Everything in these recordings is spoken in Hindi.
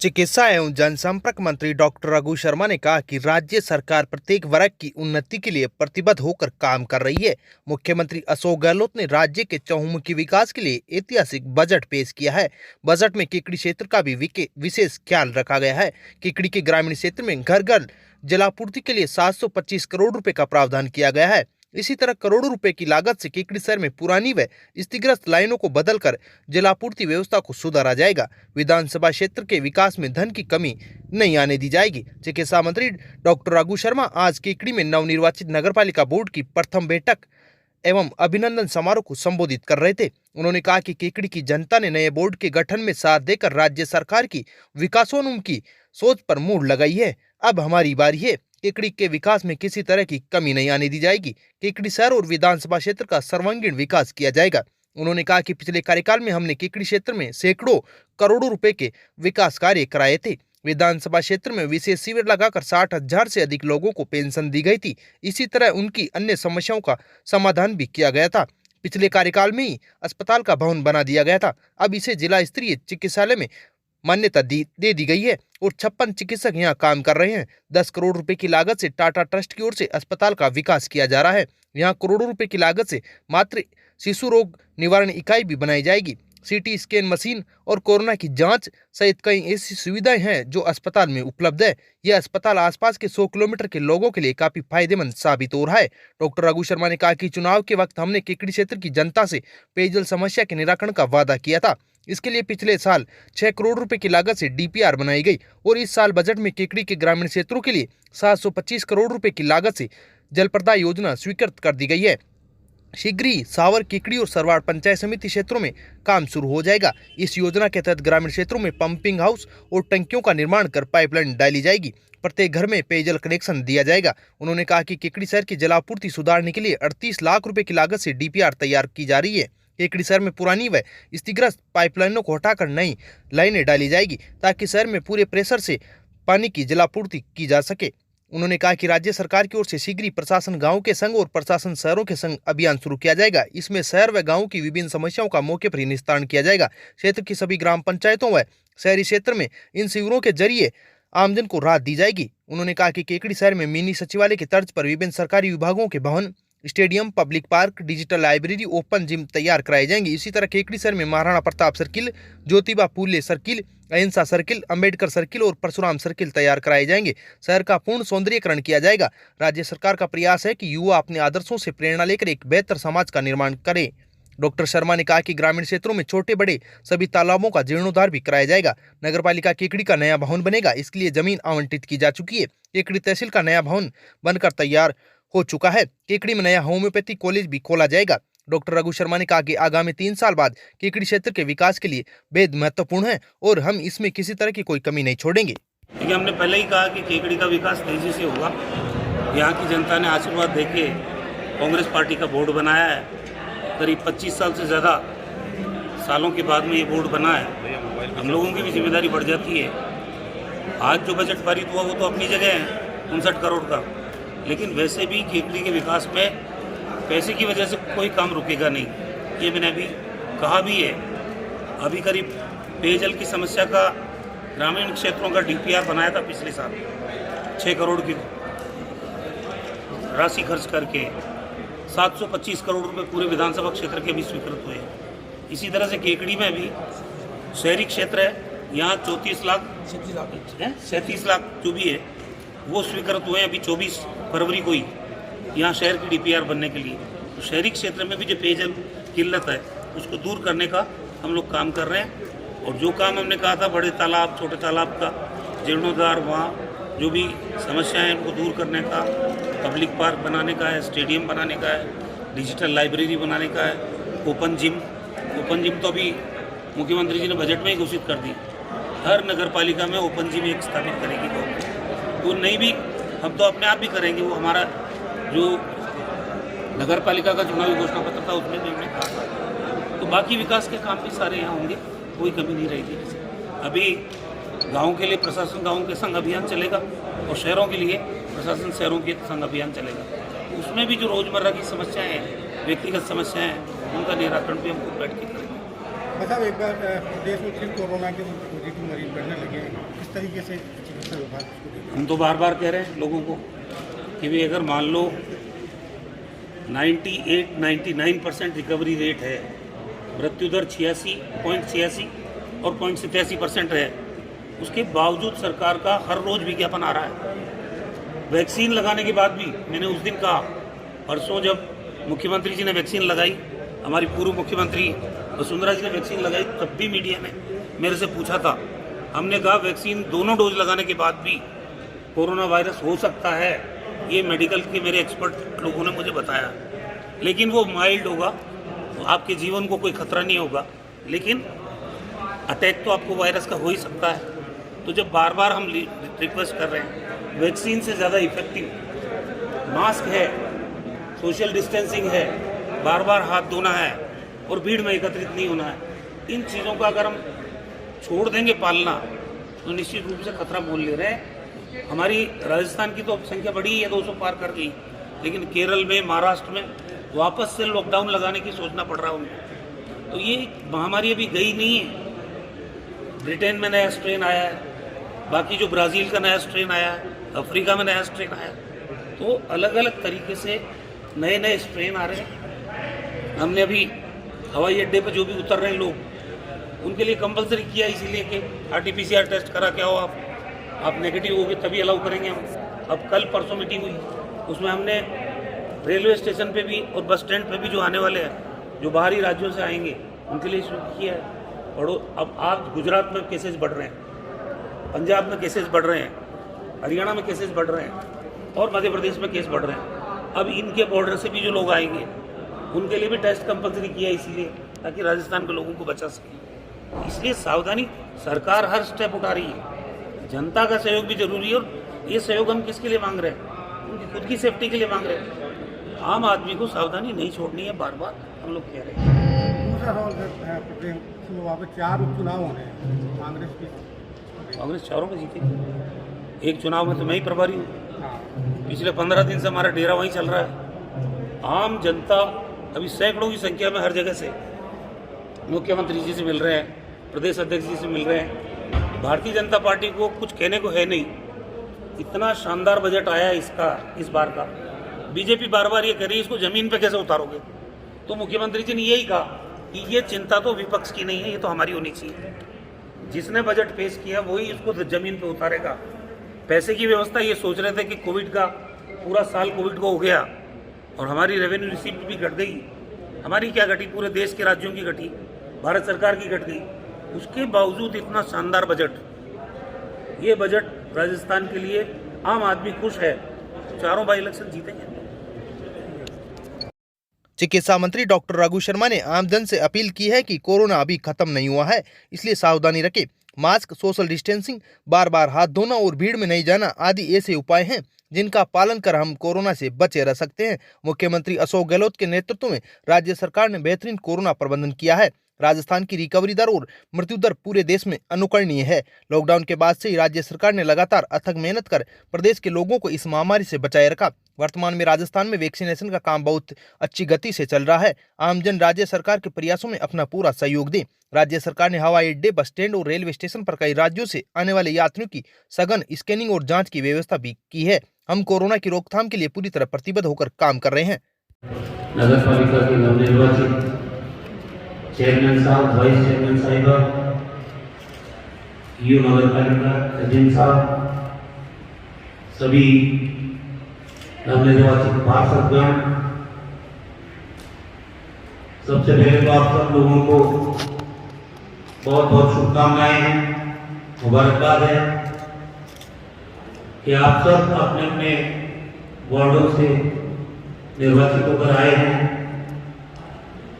चिकित्सा एवं जनसंपर्क मंत्री डॉक्टर रघु शर्मा ने कहा कि राज्य सरकार प्रत्येक वर्ग की उन्नति के लिए प्रतिबद्ध होकर काम कर रही है। मुख्यमंत्री अशोक गहलोत ने राज्य के चहुमुखी विकास के लिए ऐतिहासिक बजट पेश किया है। बजट में केकड़ी क्षेत्र का भी विशेष ख्याल रखा गया है। केकड़ी के ग्रामीण क्षेत्र में घर घर जलापूर्ति के लिए 725 करोड़ रुपए का प्रावधान किया गया है। इसी तरह करोड़ों रुपए की लागत से केकड़ी शहर में पुरानी व क्षतिग्रस्त लाइनों को बदलकर जलापूर्ति व्यवस्था को सुधारा जाएगा। विधानसभा क्षेत्र के विकास में धन की कमी नहीं आने दी जाएगी। चिकित्सा मंत्री डॉक्टर रघु शर्मा आज केकड़ी में नवनिर्वाचित नगरपालिका बोर्ड की प्रथम बैठक एवं अभिनंदन समारोह को संबोधित कर रहे थे। उन्होंने कहा कि केकड़ी की जनता ने नए बोर्ड के गठन में साथ देकर राज्य सरकार की विकासोन्मुखी सोच पर मुहर लगाई है। अब हमारी बारी है। केकड़ी के विकास में किसी तरह की कमी नहीं आने दी जाएगी। केकड़ी शहर और विधानसभा क्षेत्र का सर्वांगीण विकास किया जाएगा। उन्होंने कहा कि पिछले कार्यकाल में हमने केकड़ी क्षेत्र में सैकड़ों करोड़ों रुपए के विकास कार्य कराए थे। विधानसभा क्षेत्र में विशेष शिविर लगाकर 60,000 से अधिक लोगों को पेंशन दी गई थी। इसी तरह उनकी अन्य समस्याओं का समाधान भी किया गया था। पिछले कार्यकाल में ही अस्पताल का भवन बना दिया गया था। अब इसे जिला स्तरीय चिकित्सालय में मान्यता दे दी गई है और 56 चिकित्सक यहां काम कर रहे हैं। 10 करोड़ रुपए की लागत से टाटा ट्रस्ट की ओर से अस्पताल का विकास किया जा रहा है। यहां करोड़ों रुपए की लागत से मातृ शिशु रोग निवारण इकाई भी बनाई जाएगी। सीटी स्कैन मशीन और कोरोना की जांच सहित कई ऐसी सुविधाएं हैं जो अस्पताल में उपलब्ध है। यह अस्पताल आसपास के 100 किलोमीटर के लोगों के लिए काफी फायदेमंद साबित हो रहा है। डॉक्टर रघु शर्मा ने कहा कि चुनाव के वक्त हमने केकड़ी क्षेत्र की जनता से पेयजल समस्या के निराकरण का वादा किया था। इसके लिए पिछले साल 6 करोड़ रुपए की लागत से डीपीआर बनाई गई और इस साल बजट में केकड़ी के ग्रामीण क्षेत्रों के लिए 725 करोड़ रुपए की लागत से जलप्रदाय योजना स्वीकृत कर दी गई है। शीघ्र ही सावर, केकड़ी और सरवाड़ पंचायत समिति क्षेत्रों में काम शुरू हो जाएगा। इस योजना के तहत ग्रामीण क्षेत्रों में पंपिंग हाउस और टंकियों का निर्माण कर पाइपलाइन डाली जाएगी। प्रत्येक घर में पेयजल कनेक्शन दिया जाएगा। उन्होंने कहा कि केकड़ी शहर की जलापूर्ति सुधारने के लिए 38 लाख रुपए की लागत से डीपीआर तैयार की जा रही है। केकड़ी शहर में पुरानी व क्षतिग्रस्त पाइपलाइनों को हटाकर नई लाइनें डाली जाएगी ताकि शहर में पूरे प्रेशर से पानी की जलापूर्ति की जा सके। उन्होंने कहा कि राज्य सरकार की ओर से शीघ्र ही प्रशासन गांव के संग और प्रशासन शहरों के संग अभियान शुरू किया जाएगा। इसमें शहर व गांव की विभिन्न समस्याओं का मौके पर ही निस्तारण किया जाएगा। क्षेत्र की सभी ग्राम पंचायतों व शहरी क्षेत्र में इन शिविरों के जरिए आमजन को राहत दी जाएगी। उन्होंने कहा कि केकड़ी शहर में मिनी सचिवालय की तर्ज पर विभिन्न सरकारी विभागों के भवन, stadium, public park, digital library, open gym तैयार कराए जाएंगे। इसी तरह केकड़ी शहर में महाराणा प्रताप सर्किल, ज्योतिबा फूले सर्किल, अहिंसा सर्किल, अंबेडकर सर्किल और परशुराम सर्किल तैयार कराए जाएंगे। शहर का पूर्ण सौंदर्यीकरण किया जाएगा। राज्य सरकार का प्रयास है कि युवा अपने आदर्शों से प्रेरणा लेकर एक बेहतर समाज का निर्माण करें। डॉक्टर शर्मा ने कहा कि ग्रामीण क्षेत्रों में छोटे बड़े सभी तालाबों का जीर्णोद्धार भी कराया जाएगा। नगरपालिका केकड़ी का नया भवन बनेगा। इसके लिए जमीन आवंटित की जा चुकी है। केकड़ी तहसील का नया भवन बनकर तैयार हो चुका है। केकड़ी में नया होम्योपैथी कॉलेज भी खोला जाएगा। डॉक्टर रघु शर्मा ने कहा कि आगामी 3 साल बाद केकड़ी क्षेत्र के विकास के लिए बेहद महत्वपूर्ण है और हम इसमें किसी तरह की कोई कमी नहीं छोड़ेंगे। देखिए, हमने पहले ही कहा कि केकड़ी का विकास तेजी से होगा। यहाँ की जनता ने आशीर्वाद देके कांग्रेस पार्टी का बोर्ड बनाया है। करीब 25 साल से ज़्यादा सालों के बाद में ये बोर्ड बना है। हम लोगों की भी जिम्मेदारी बढ़ जाती है। आज जो बजट पारित हुआ वो तो अपनी जगह है, 59 करोड़ का, लेकिन वैसे भी केकड़ी के विकास में पैसे की वजह से कोई काम रुकेगा नहीं। ये मैंने अभी कहा भी है। अभी करीब पेयजल की समस्या का ग्रामीण क्षेत्रों का डीपीआर बनाया था पिछले साल, 6 करोड़ की राशि खर्च करके 725 करोड़ रुपए पूरे विधानसभा क्षेत्र के भी स्वीकृत हुए। इसी तरह से केकड़ी में भी शहरी क्षेत्र है, यहाँ 37 लाख जो भी है वो स्वीकृत हुए अभी 24 फरवरी को ही यहाँ शहर की डीपीआर बनने के लिए। तो शहरी क्षेत्र में भी जो पेयजल किल्लत है उसको दूर करने का हम लोग काम कर रहे हैं। और जो काम हमने कहा था बड़े तालाब, छोटे तालाब का जीर्णोद्धार, वहाँ जो भी समस्याएं हैं उनको दूर करने का, पब्लिक पार्क बनाने का है, स्टेडियम बनाने का है, डिजिटल लाइब्रेरी बनाने का है, ओपन जिम तो अभी मुख्यमंत्री जी ने बजट में ही घोषित कर दी। हर नगर पालिका में ओपन जिम एक स्थापित करेगी गवर्नमेंट। वो नहीं भी हम तो अपने आप भी करेंगे। वो हमारा जो नगर पालिका का चुनावी घोषणा पत्र था उसमें भी हमने कहा था। तो बाकी विकास के काम भी सारे यहाँ होंगे, कोई कमी नहीं रहेगी। अभी गाँव के लिए प्रशासन गाँव के संग अभियान चलेगा और शहरों के लिए प्रशासन शहरों के संग अभियान चलेगा। उसमें भी जो रोज़मर्रा की समस्याएँ हैं, व्यक्तिगत समस्याएँ हैं, उनका निराकरण भी हम खुद बैठ के करेंगे। मतलब एक बार प्रदेश में फिर कोरोना के पॉजिटिव मरीज बढ़ने लगे हैं, किस तरीके से चिकित्सा विभाग इसको देख रहा है? हम तो बार बार कह रहे हैं लोगों को कि भाई अगर मान लो 98-99% रिकवरी रेट है, मृत्यु दर 86.86 और 0.87% है, उसके बावजूद सरकार का हर रोज विज्ञापन आ रहा है। वैक्सीन लगाने के बाद भी मैंने उस दिन कहा, परसों जब मुख्यमंत्री जी ने वैक्सीन लगाई, हमारी पूर्व मुख्यमंत्री वसुंधरा जी ने वैक्सीन लगाई, तब भी मीडिया ने मेरे से पूछा था। हमने कहा वैक्सीन दोनों डोज लगाने के बाद भी कोरोना वायरस हो सकता है, ये मेडिकल के मेरे एक्सपर्ट लोगों ने मुझे बताया, लेकिन वो माइल्ड होगा, आपके जीवन को कोई खतरा नहीं होगा, लेकिन अटैक तो आपको वायरस का हो ही सकता है। तो जब बार बार हम रिक्वेस्ट कर रहे हैं, वैक्सीन से ज़्यादा इफेक्टिव मास्क है, सोशल डिस्टेंसिंग है, बार बार हाथ धोना है और भीड़ में एकत्रित नहीं होना है, इन चीज़ों का अगर हम छोड़ देंगे पालना तो निश्चित रूप से खतरा मोल ले रहे हैं। हमारी राजस्थान की तो संख्या बढ़ी है, 200 पार कर गई, लेकिन केरल में, महाराष्ट्र में वापस से लॉकडाउन लगाने की सोचना पड़ रहा है उनको। तो ये महामारी अभी गई नहीं है। ब्रिटेन में नया स्ट्रेन आया है, बाकी जो ब्राज़ील का नया स्ट्रेन आया है, अफ्रीका में नया स्ट्रेन आया है, तो अलग अलग तरीके से नए नए स्ट्रेन आ रहे हैं। हमने अभी हवाई अड्डे पर जो भी उतर रहे हैं लोग, उनके लिए कंपलसरी किया, इसीलिए कि RT-PCR टेस्ट करा के आओ, आप नेगेटिव होगे तभी अलाउ करेंगे हम। अब कल परसों मीटिंग हुई, उसमें हमने रेलवे स्टेशन पे भी और बस स्टैंड पे भी जो आने वाले हैं, जो बाहरी राज्यों से आएंगे, उनके लिए शुरू किया है। और अब आज गुजरात में केसेस बढ़ रहे हैं, पंजाब में केसेस बढ़ रहे हैं, हरियाणा में केसेस बढ़ रहे हैं और मध्य प्रदेश में केस बढ़ रहे हैं। अब इनके बॉर्डर से भी जो लोग आएंगे, उनके लिए भी टेस्ट कंपलसरी किया, इसीलिए ताकि राजस्थान के लोगों को बचा सके। इसलिए सावधानी सरकार हर स्टेप उठा रही है, जनता का सहयोग भी जरूरी है। और ये सहयोग हम किसके लिए मांग रहे हैं? उनकी खुद की सेफ्टी के लिए मांग रहे हैं। आम आदमी को सावधानी नहीं छोड़नी है, बार बार हम लोग कह रहे हैं। दूसरा सवाल, वहाँ पे 4 उपचुनाव होने हैं, कांग्रेस चारों में जीतेगी। एक चुनाव में तो मैं ही प्रभारी हूँ, हाँ, पिछले 15 दिन से हमारा डेरा वहीं चल रहा है। आम जनता अभी सैकड़ों की संख्या में हर जगह से मुख्यमंत्री जी से मिल रहे हैं, प्रदेश अध्यक्ष जी से मिल रहे हैं। भारतीय जनता पार्टी को कुछ कहने को है नहीं, इतना शानदार बजट आया है इसका, इस बार का। बीजेपी बार बार ये कह रही है इसको जमीन पे कैसे उतारोगे, तो मुख्यमंत्री जी ने यही कहा कि ये चिंता तो विपक्ष की नहीं है, ये तो हमारी होनी चाहिए। जिसने बजट पेश किया वही इसको जमीन पे उतारेगा। पैसे की व्यवस्था ये सोच रहे थे कि कोविड का पूरा साल कोविड को हो गया और हमारी रेवेन्यू रिसीप्ट भी घट गई। हमारी क्या घटी, पूरे देश के राज्यों की घटी, भारत सरकार की घट गई। उसके बावजूद इतना शानदार बजट, ये बजट राजस्थान के लिए आम आदमी खुश है, चारों बाई इलेक्शन जीतेंगे। चिकित्सा मंत्री डॉक्टर रघु शर्मा ने आमजन से अपील की है कि कोरोना अभी खत्म नहीं हुआ है, इसलिए सावधानी रखें। मास्क, सोशल डिस्टेंसिंग, बार बार हाथ धोना और भीड़ में नहीं जाना आदि ऐसे उपाय हैं जिनका पालन कर हम कोरोना से बचे रह सकते हैं। मुख्यमंत्री अशोक गहलोत के नेतृत्व में राज्य सरकार ने बेहतरीन कोरोना प्रबंधन किया है। राजस्थान की रिकवरी दर और मृत्यु दर पूरे देश में अनुकरणीय है। लॉकडाउन के बाद से ही राज्य सरकार ने लगातार अथक मेहनत कर प्रदेश के लोगों को इस महामारी से बचाए रखा। वर्तमान में राजस्थान में वैक्सीनेशन का काम बहुत अच्छी गति से चल रहा है। आमजन राज्य सरकार के प्रयासों में अपना पूरा सहयोग दें। राज्य सरकार ने हवाई अड्डे, बस स्टैंड और रेलवे स्टेशन पर कई राज्यों से आने वाले यात्रियों की सघन स्कैनिंग और जांच की व्यवस्था भी की है। हम कोरोना की रोकथाम के लिए पूरी तरह प्रतिबद्ध होकर काम कर रहे हैं। नगर पालिका के नवनिर्वाचित चेयरमैन साहब, वाइस चेयरमैन साहिबा, यू नगर पालिका अजीम साहब, सभी नवनिर्वाचित पार्षदगण, सबसे पहले तो आप सब लोगों को बहुत बहुत शुभकामनाएं हैं, मुबारकबाद है कि आप सब अपने अपने वार्डों से निर्वाचित होकर आए हैं।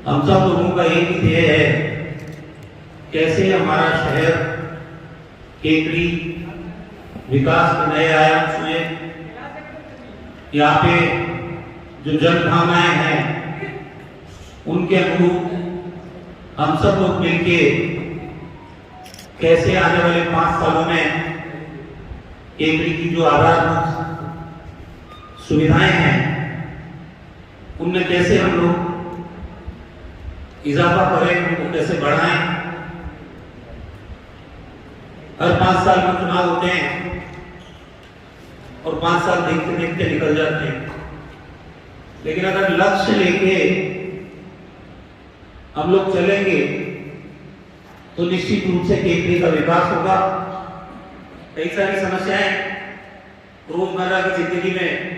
हम सब लोगों का एक ही ध्येय है, कैसे हमारा शहर केकड़ी विकास के नए आयाम छुए। यहाँ पे जो जन भावनाएं हैं उनके अनुरूप हम सब लोग मिलके कैसे आने वाले 5 सालों में केकड़ी की जो आधारभूत सुविधाएं हैं उनमें कैसे हम लोग इजाफा करें, उनको कैसे बढ़ाएं। हर 5 साल में चुनाव होते हैं और 5 साल देखते देखते निकल जाते हैं, लेकिन अगर लक्ष्य लेके हम लोग चलेंगे तो निश्चित रूप से केंद्रीय का विकास होगा। कई सारी समस्याएं रोजमर्रा की जिंदगी में।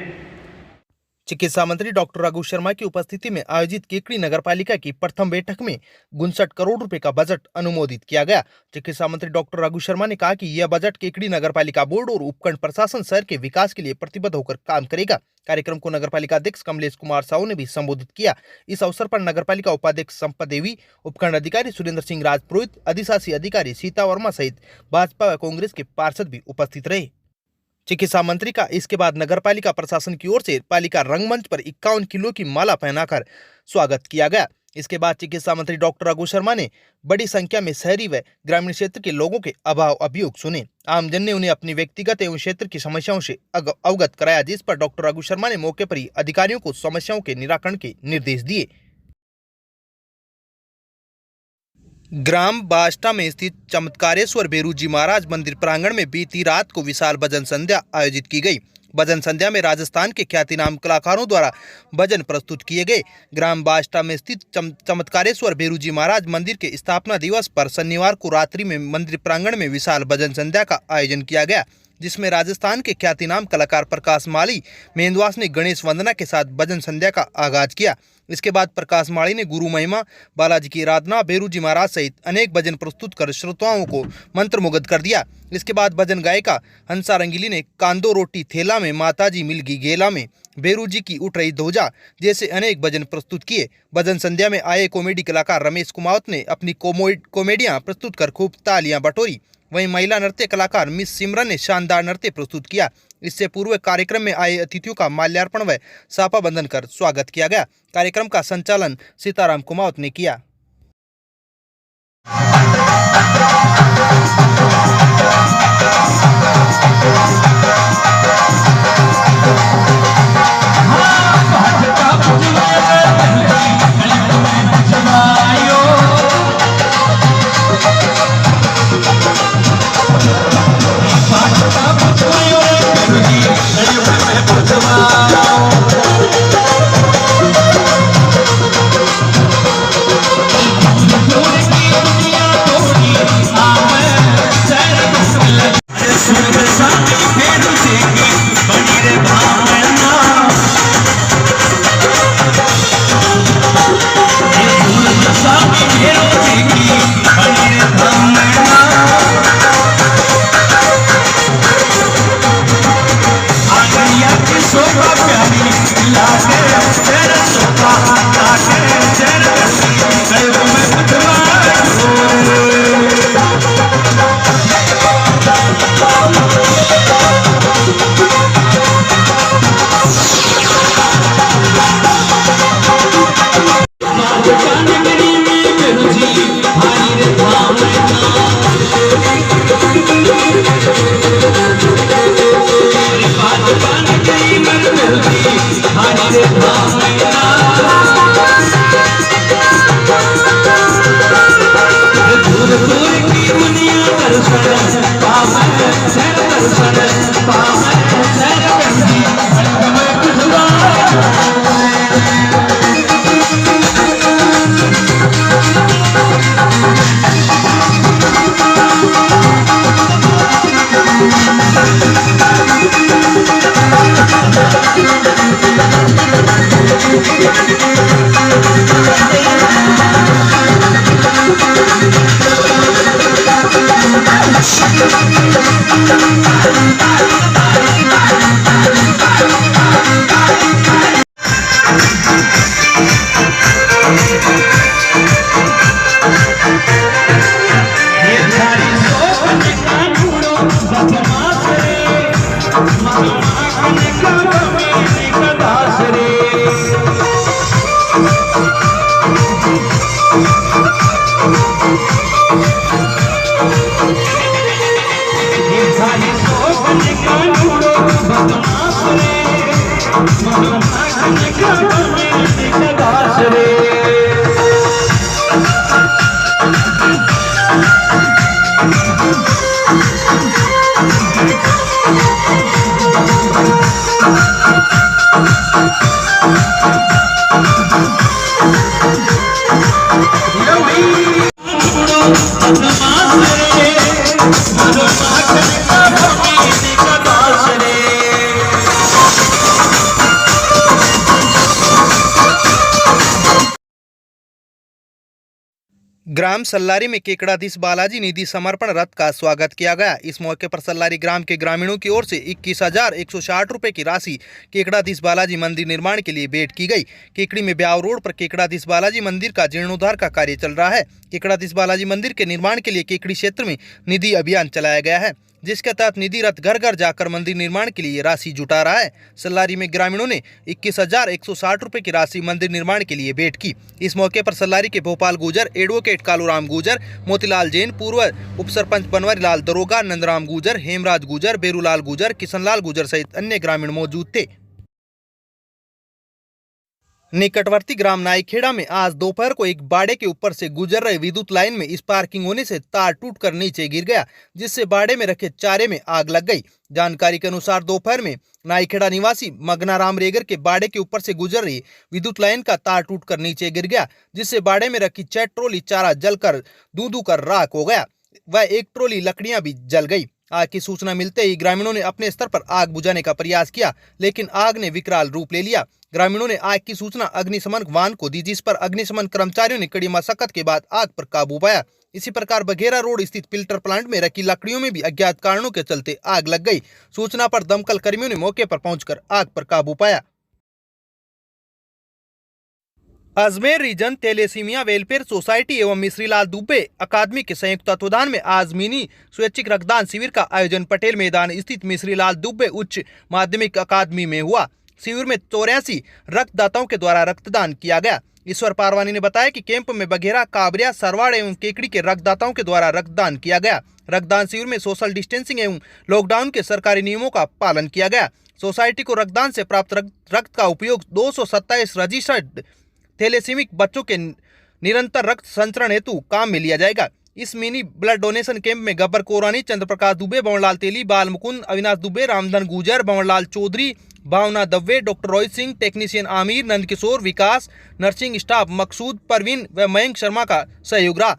चिकित्सा मंत्री डॉक्टर रघु शर्मा की उपस्थिति में आयोजित केकड़ी नगरपालिका की प्रथम बैठक में 59 करोड़ रुपए का बजट अनुमोदित किया गया। चिकित्सा मंत्री डॉक्टर रघु शर्मा ने कहा कि यह बजट केकड़ी नगरपालिका बोर्ड और उपखंड प्रशासन शहर के विकास के लिए प्रतिबद्ध होकर काम करेगा। कार्यक्रम को नगरपालिका अध्यक्ष कमलेश कुमार साहू ने भी संबोधित किया। इस अवसर पर नगरपालिका उपाध्यक्ष संपा देवी, उपखंड अधिकारी सुरेंद्र सिंह राजपुरोहित, अधिशासी अधिकारी सीता वर्मा सहित भाजपा व कांग्रेस के पार्षद भी उपस्थित रहे। चिकित्सा मंत्री का इसके बाद नगरपालिका प्रशासन की ओर से पालिका रंगमंच पर 51 किलो की माला पहनाकर स्वागत किया गया। इसके बाद चिकित्सा मंत्री डॉक्टर रघु शर्मा ने बड़ी संख्या में शहरी व ग्रामीण क्षेत्र के लोगों के अभाव अभियोग सुने। आमजन ने उन्हें अपनी व्यक्तिगत एवं क्षेत्र की समस्याओं से अवगत कराया, जिस पर डॉक्टर रघु शर्मा ने मौके पर ही अधिकारियों को समस्याओं के निराकरण के निर्देश दिए। ग्राम बाष्टा में स्थित चमत्कारेश्वर भेरू जी महाराज मंदिर प्रांगण में बीती रात को विशाल भजन संध्या आयोजित की गई। भजन संध्या में राजस्थान के ख्यातिनाम कलाकारों द्वारा भजन प्रस्तुत किए गए। ग्राम बाष्टा में स्थित चमत्कारेश्वर भेरू जी महाराज मंदिर के स्थापना दिवस पर शनिवार को रात्रि में मंदिर प्रांगण में विशाल भजन संध्या का आयोजन किया गया, जिसमें राजस्थान के ख्यातिनाम कलाकार प्रकाश माली मेंदवास ने गणेश वंदना के साथ भजन संध्या का आगाज किया। इसके बाद प्रकाश माली ने गुरु महिमा, बालाजी की आराधना, भेरू जी महाराज सहित अनेक भजन प्रस्तुत कर श्रोताओं को मंत्रमुग्ध कर दिया। इसके बाद भजन गायिका हंसा रंगीली ने कांदो रोटी थेला में, माताजी मिलगी गेला में, भेरू जी की उठ रही ध्वजा जैसे अनेक भजन प्रस्तुत किए। भजन संध्या में आए कॉमेडी कलाकार रमेश कुमावत ने अपनी कॉमेडियां प्रस्तुत कर खूब तालियां बटोरी। वहीं महिला नृत्य कलाकार मिस सिमरन ने शानदार नृत्य प्रस्तुत किया। इससे पूर्व कार्यक्रम में आए अतिथियों का माल्यार्पण व साफा बंधन कर स्वागत किया गया। कार्यक्रम का संचालन सीताराम कुमावत ने किया। ग्राम सल्लारी में केकड़ाधीश बालाजी निधि समर्पण रथ का स्वागत किया गया। इस मौके पर सल्लारी ग्राम के ग्रामीणों की ओर से 21,160 रुपए की राशि केकड़ाधीश बालाजी मंदिर निर्माण के लिए भेंट की गई। केकड़ी में ब्याव रोड पर केकड़ाधीश बालाजी मंदिर का जीर्णोद्धार का कार्य चल रहा है। केकड़ाधीश बालाजी मंदिर के निर्माण के लिए केकड़ी क्षेत्र में निधि अभियान चलाया गया है, जिसके तहत निधि रथ घर घर जाकर मंदिर निर्माण के लिए राशि जुटा रहा है। सल्लारी में ग्रामीणों ने 21,160 रुपए की राशि मंदिर निर्माण के लिए भेंट की। इस मौके पर सल्लारी के भोपाल गुजर, एडवोकेट कालूराम गुजर, मोतीलाल जैन, पूर्व उप सरपंच बनवारी लाल दरोगा, नंदराम गुजर, हेमराज गुजर, बेरूलाल गुजर, किशनलाल गुजर सहित अन्य ग्रामीण मौजूद थे। निकटवर्ती ग्राम नाईखेड़ा में आज दोपहर को एक बाड़े के ऊपर से गुजर रहे विद्युत लाइन में स्पार्किंग होने से तार टूटकर नीचे गिर गया, जिससे बाड़े में रखे चारे में आग लग गई। जानकारी के अनुसार दोपहर में नाईखेड़ा निवासी मगनाराम रेगर के बाड़े के ऊपर से गुजर रही विद्युत लाइन का तार टूटकर नीचे गिर गया, जिससे बाड़े में रखी 6 ट्रॉली चारा जलकर दूं कर राख हो गया। वह एक ट्रॉली लकड़ियां भी जल गई। आग की सूचना मिलते ही ग्रामीणों ने अपने स्तर पर आग बुझाने का प्रयास किया, लेकिन आग ने विकराल रूप ले लिया। ग्रामीणों ने आग की सूचना अग्निशमन वाहन को दी, जिस पर अग्निशमन कर्मचारियों ने कड़ी मशक्कत के बाद आग पर काबू पाया। इसी प्रकार बघेरा रोड स्थित फिल्टर प्लांट में रखी लकड़ियों में भी अज्ञात कारणों के चलते आग लग गई। सूचना पर दमकल कर्मियों ने मौके पर पहुंचकर आग पर काबू पाया। Ajmer region thalassemia welfare society एवं मिश्रीलाल दुबे अकादमी के संयुक्त तत्वाधान में आज मिनी स्वैच्छिक रक्तदान शिविर का आयोजन पटेल मैदान स्थित मिश्रीलाल दुबे उच्च माध्यमिक अकादमी में हुआ। शिविर में 84 रक्तदाताओं के द्वारा रक्तदान किया गया। ईश्वर पारवानी ने बताया कि कैंप में बघेरा, काबरिया, सरवाड़ एवं केकड़ी के रक्तदाताओं के द्वारा रक्तदान किया गया। रक्तदान शिविर में सोशल डिस्टेंसिंग एवं लॉकडाउन के सरकारी नियमों का पालन किया गया। सोसाइटी को रक्तदान से प्राप्त रक्त का उपयोग 227 रजिस्टर्ड थैलेसीमिक बच्चों के निरंतर रक्त संचरण हेतु काम में लिया जाएगा। इस मिनी ब्लड डोनेशन कैंप में गब्बर कोरानी, चंद्रप्रकाश दुबे, बंवरलाल तेली, बाल मुकुंद, अविनाश दुबे, रामधन गुजर, बंवरलाल चौधरी, भावना दव्वे, डॉक्टर रोहित सिंह, टेक्नीशियन आमिर, नंदकिशोर, विकास, नर्सिंग स्टाफ मकसूद, परवीन व मयंक शर्मा का सहयोग रहा।